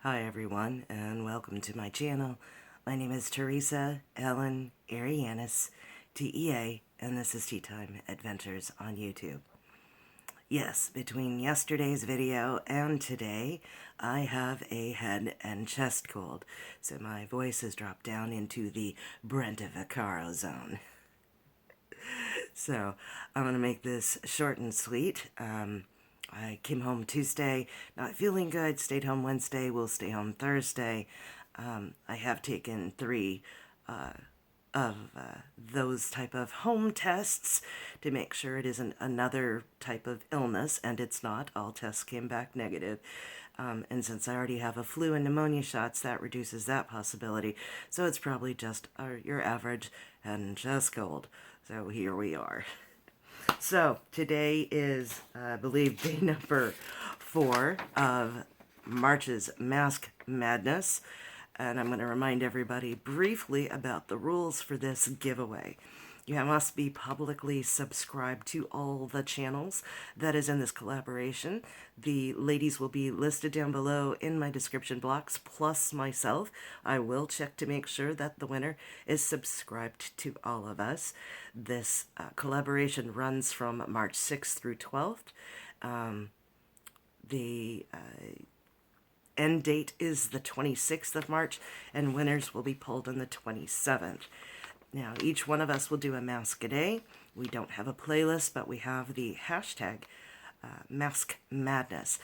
Hi everyone, and welcome to my channel. My name is Teresa Ellen Arianis, T.E.A, and this is Tea Time Adventures on YouTube. Yes, between yesterday's video and today, I have a head and chest cold, so my voice has dropped down into the Brenta Vaccaro zone. So, I'm going to make this short and sweet. I came home Tuesday, not feeling good, stayed home Wednesday, will stay home Thursday. I have taken 3 of those type of home tests to make sure it isn't another type of illness, and it's not. All tests came back negative. And since I already have a flu and pneumonia shots, that reduces that possibility. So it's probably just your average head and chest cold. So here we are. So today is, I believe, day number 4 of March's Mask Madness. And I'm going to remind everybody briefly about the rules for this giveaway. You must be publicly subscribed to all the channels that is in this collaboration. The ladies will be listed down below in my description box, plus myself. I will check to make sure that the winner is subscribed to all of us. This collaboration runs from March 6th through 12th. The end date is the 26th of March, and winners will be pulled on the 27th. Now, each one of us will do a mask a day. We don't have a playlist, but we have the hashtag Mask Madness.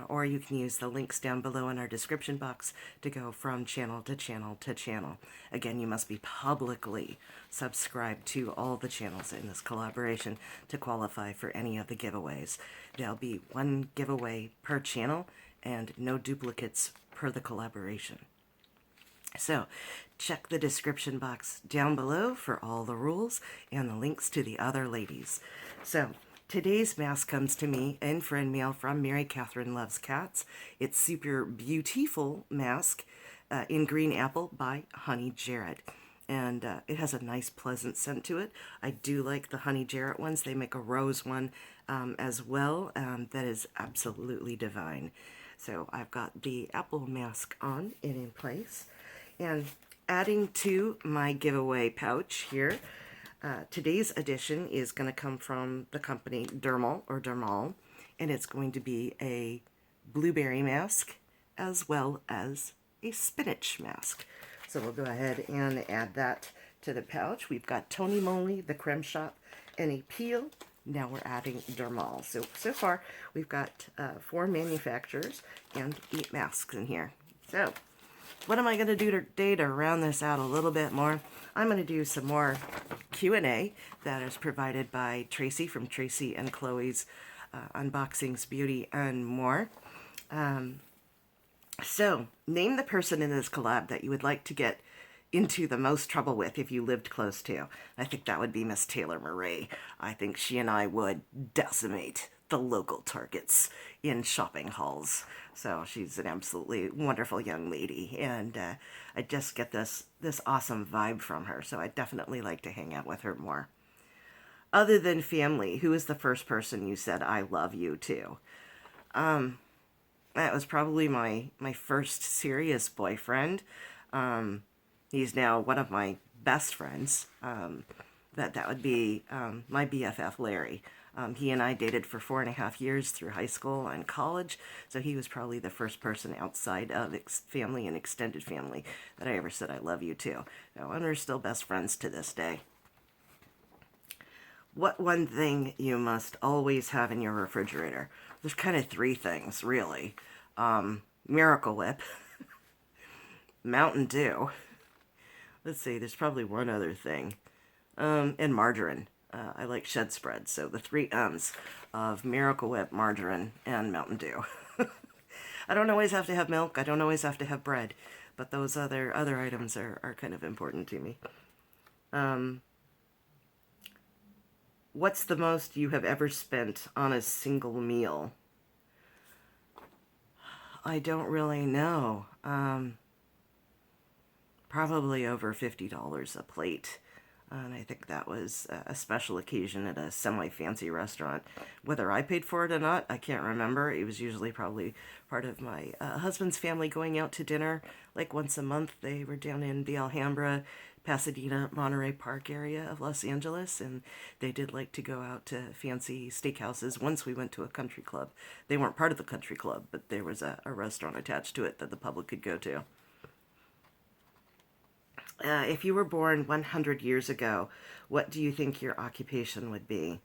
Or you can use the links down below in our description box to go from channel to channel to channel. Again, you must be publicly subscribed to all the channels in this collaboration to qualify for any of the giveaways. There'll be 1 giveaway per channel and no duplicates per the collaboration. So, check the description box down below for all the rules and the links to the other ladies. So, today's mask comes to me in friend mail from Mary Catherine Loves Cats. It's Super Beautiful Mask in Green Apple by Honey Jarrette. And it has a nice, pleasant scent to it. I do like the Honey Jarrette ones. They make a rose one as well that is absolutely divine. So I've got the apple mask on and in place. And adding to my giveaway pouch here, today's edition is going to come from the company Dermal, and it's going to be a blueberry mask as well as a spinach mask. So we'll go ahead and add that to the pouch. We've got Tony Moly, the Creme Shop, and a peel. Now we're adding Dermal. So far we've got 4 manufacturers and 8 masks in here. So what am I going to do today to round this out a little bit more? I'm going to do some more Q&A that is provided by Tracey from Tracey and Chloe's Unboxings, Beauty, and More. So, name the person in this collab that you would like to get into the most trouble with if you lived close to. I think that would be Miss Taylor Marie. I think she and I would decimate the local Targets in shopping halls. So she's an absolutely wonderful young lady, and I just get this awesome vibe from her, so I'd definitely like to hang out with her more. Other than family, who is the first person you said I love you to? That was probably my first serious boyfriend. He's now one of my best friends. That would be my BFF, Larry. He and I dated for 4.5 years through high school and college, so he was probably the first person outside of family and extended family that I ever said I love you to. And we're still best friends to this day. What one thing you must always have in your refrigerator? There's kind of 3 things, really. Miracle Whip, Mountain Dew. Let's see, there's probably one other thing. And margarine. I like shed spread, so the 3 M's of Miracle Whip, margarine, and Mountain Dew. I don't always have to have milk, I don't always have to have bread, but those other items are kind of important to me. What's the most you have ever spent on a single meal? I don't really know. Probably over $50 a plate. And I think that was a special occasion at a semi-fancy restaurant. Whether I paid for it or not, I can't remember. It was usually probably part of my husband's family going out to dinner. Like once a month, they were down in the Alhambra, Pasadena, Monterey Park area of Los Angeles, and they did like to go out to fancy steakhouses. Once we went to a country club. They weren't part of the country club, but there was a restaurant attached to it that the public could go to. If you were born 100 years ago, what do you think your occupation would be?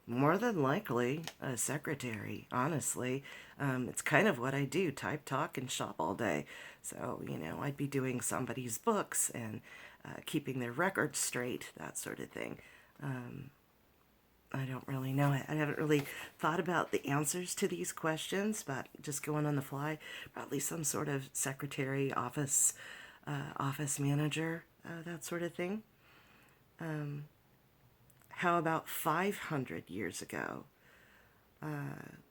More than likely, a secretary, honestly. It's kind of what I do, type, talk, and shop all day. So, I'd be doing somebody's books and keeping their records straight, that sort of thing. I don't really know. I haven't really thought about the answers to these questions, but just going on the fly, probably some sort of secretary, office manager, that sort of thing. How about 500 years ago?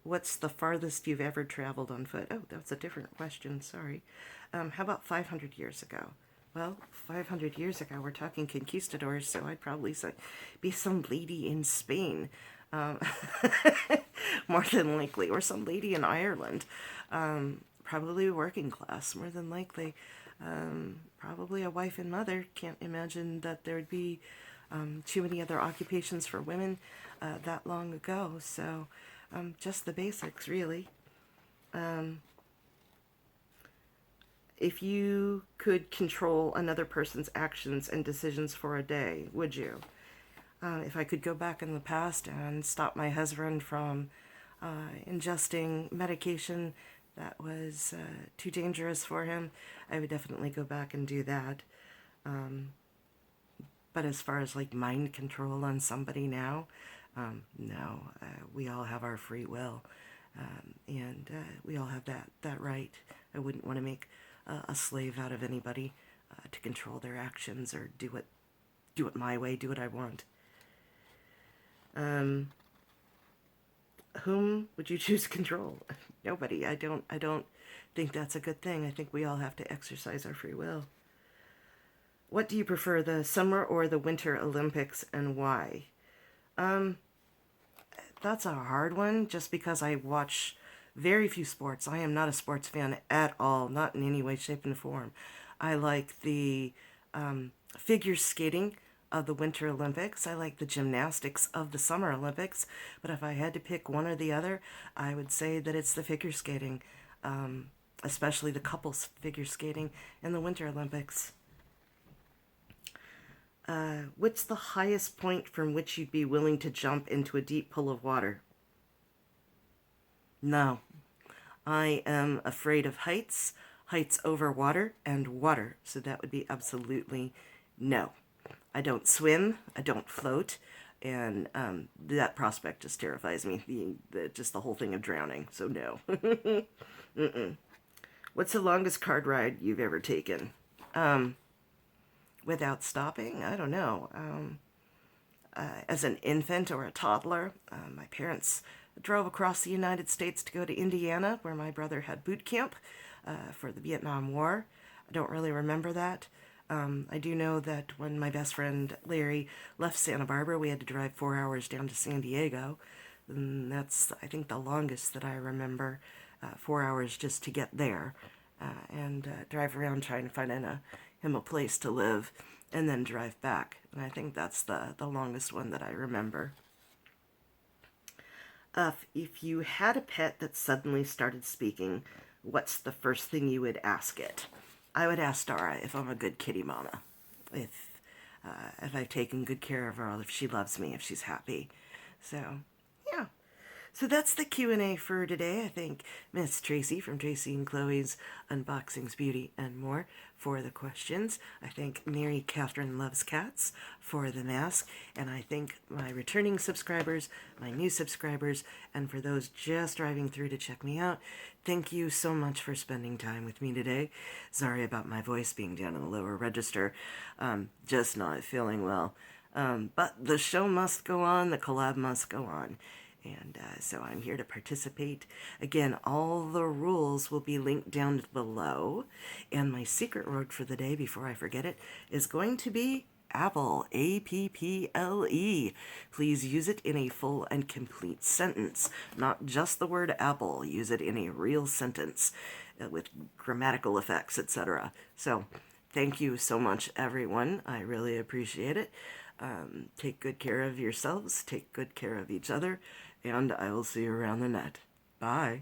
What's the farthest you've ever traveled on foot? Oh, that's a different question, sorry. How about 500 years ago? Well, 500 years ago, we're talking conquistadors, so I'd probably say be some lady in Spain, more than likely, or some lady in Ireland, probably working class, more than likely, probably a wife and mother. Can't imagine that there would be too many other occupations for women that long ago, so just the basics, really. If you could control another person's actions and decisions for a day, would you? If I could go back in the past and stop my husband from ingesting medication that was too dangerous for him, I would definitely go back and do that. But as far as like mind control on somebody now, no. We all have our free will, and we all have that right. I wouldn't want to make a slave out of anybody to control their actions or do it my way, do what I want. Whom would you choose to control? Nobody. I don't think that's a good thing. I think we all have to exercise our free will. What do you prefer, the summer or the winter Olympics, and why? That's a hard one, just because I watch very few sports. I am not a sports fan at all, not in any way, shape, and form. I like the figure skating of the Winter Olympics. I like the gymnastics of the Summer Olympics. But if I had to pick one or the other, I would say that it's the figure skating, especially the couples figure skating in the Winter Olympics. What's the highest point from which you'd be willing to jump into a deep pool of water? No. I am afraid of heights, heights over water, and water. So that would be absolutely no. I don't swim, I don't float, and that prospect just terrifies me, just the whole thing of drowning, so no. Mm-mm. What's the longest car ride you've ever taken? Without stopping? I don't know. As an infant or a toddler, my parents drove across the United States to go to Indiana, where my brother had boot camp for the Vietnam War. I don't really remember that. I do know that when my best friend Larry left Santa Barbara, we had to drive 4 hours down to San Diego. And that's, I think, the longest that I remember, 4 hours just to get there and drive around trying to find him a place to live and then drive back. And I think that's the longest one that I remember. If you had a pet that suddenly started speaking, what's the first thing you would ask it? I would ask Dara if I'm a good kitty mama, if I've taken good care of her, if she loves me, if she's happy. So, yeah. So that's the Q&A for today. I thank Miss Tracey from Tracey and Chloe's Unboxings, Beauty, and More for the questions. I thank Mary Catherine Loves Cats for the mask. And I thank my returning subscribers, my new subscribers, and for those just driving through to check me out. Thank you so much for spending time with me today. Sorry about my voice being down in the lower register. Just not feeling well. But the show must go on. The collab must go on. And so I'm here to participate. Again, all the rules will be linked down below. And my secret word for the day, before I forget it, is going to be Apple, A-P-P-L-E. Please use it in a full and complete sentence, not just the word apple. Use it in a real sentence with grammatical effects, etc. So thank you so much, everyone. I really appreciate it. Take good care of yourselves, take good care of each other, and I will see you around the net. Bye.